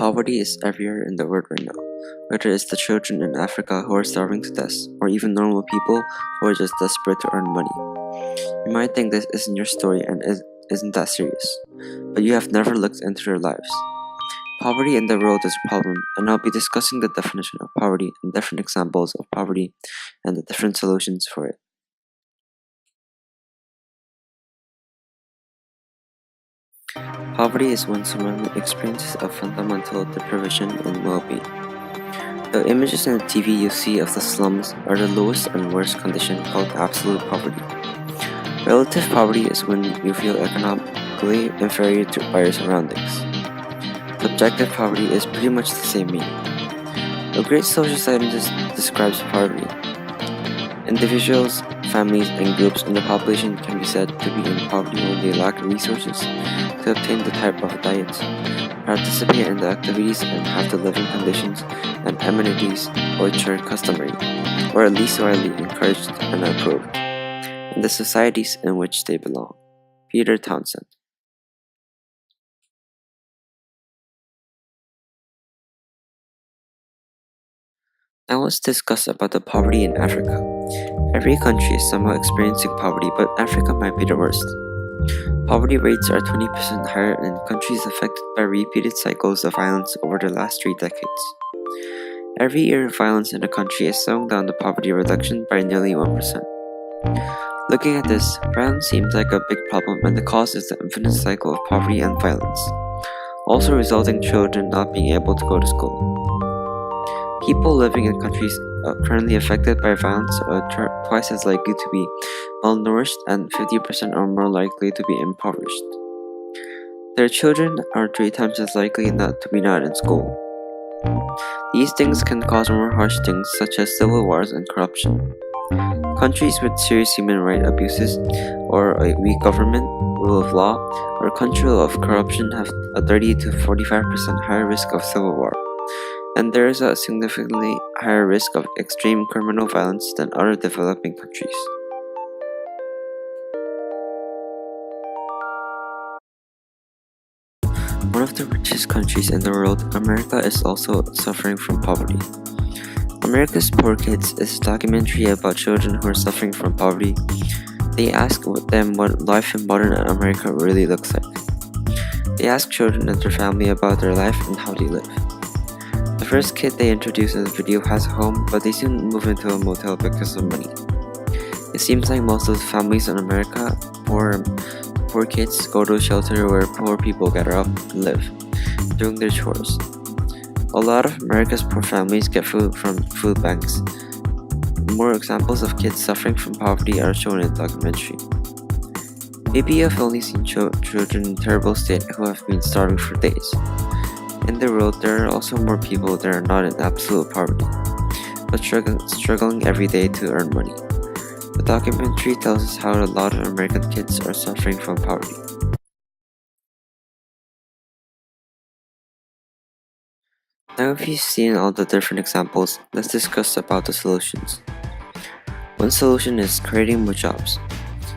Poverty is everywhere in the world right now, whether it's the children in Africa who are starving to death, or even normal people who are just desperate to earn money. You might think this isn't your story and isn't that serious, but you have never looked into their lives. Poverty in the world is a problem, and I'll be discussing the definition of poverty and different examples of poverty and the different solutions for it. Poverty is when someone experiences a fundamental deprivation in well-being. The images in the TV you see of the slums are the lowest and worst condition called absolute poverty. Relative poverty is when you feel economically inferior by your surroundings. Subjective poverty is pretty much the same meaning. A great social scientist describes poverty. Individuals, families, and groups in the population can be said to be in poverty when they lack resources to obtain the type of diet, participate in the activities, and have the living conditions and amenities which are customary, or at least widely encouraged and approved, in the societies in which they belong. Peter Townsend. Now let's discuss about the poverty in Africa. Every country is somehow experiencing poverty, but Africa might be the worst. Poverty rates are 20% higher in countries affected by repeated cycles of violence over the last 3 decades. Every year, violence in the country is slowing down the poverty reduction by nearly 1%. Looking at this, violence seems like a big problem, and the cause is the infinite cycle of poverty and violence, also resulting in children not being able to go to school. People living in countries currently affected by violence are twice as likely to be malnourished and 50% are more likely to be impoverished. Their children are 3 times as likely not to be not in school. These things can cause more harsh things such as civil wars and corruption. Countries with serious human rights abuses or a weak government, rule of law, or control of corruption have a 30 to 45% higher risk of civil war. And there is a significantly higher risk of extreme criminal violence than other developing countries. One of the richest countries in the world, America is also suffering from poverty. America's Poor Kids is a documentary about children who are suffering from poverty. They ask them what life in modern America really looks like. They ask children and their family about their life and how they live. The first kid they introduce in the video has a home, but they soon move into a motel because of money. It seems like most of the families in America, poor kids, go to a shelter where poor people gather up and live, doing their chores. A lot of America's poor families get food from food banks. More examples of kids suffering from poverty are shown in the documentary. Maybe you've only seen children in terrible state who have been starving for days. In the world, there are also more people that are not in absolute poverty, but struggling every day to earn money. The documentary tells us how a lot of American kids are suffering from poverty. Now if you've seen all the different examples, let's discuss about the solutions. One solution is creating more jobs,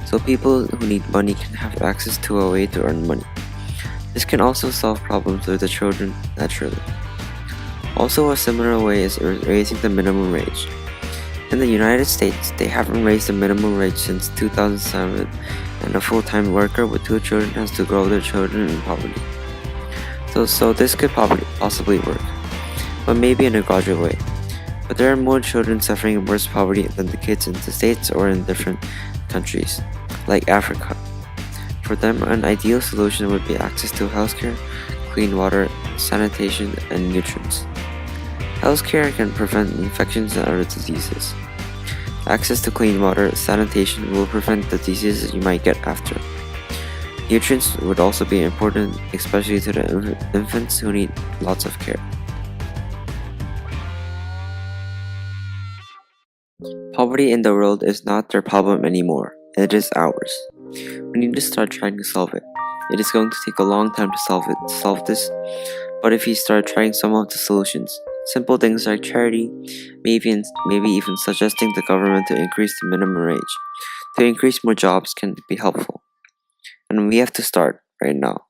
so people who need money can have access to a way to earn money. This can also solve problems with the children naturally. Also, a similar way is raising the minimum wage. In the United States, they haven't raised the minimum wage since 2007, and a full-time worker with 2 children has to grow their children in poverty. So this could possibly work, but maybe in a gradual way. But there are more children suffering worse poverty than the kids in the States or in different countries, like Africa. For them, an ideal solution would be access to healthcare, clean water, sanitation, and nutrients. Healthcare can prevent infections and other diseases. Access to clean water, sanitation will prevent the diseases you might get after. Nutrients would also be important, especially to the infants who need lots of care. Poverty in the world is not their problem anymore, it is ours. We need to start trying to solve it. It is going to take a long time to solve this, but if you start trying some of the solutions, simple things like charity, maybe even suggesting the government to increase the minimum wage, to increase more jobs can be helpful. And we have to start right now.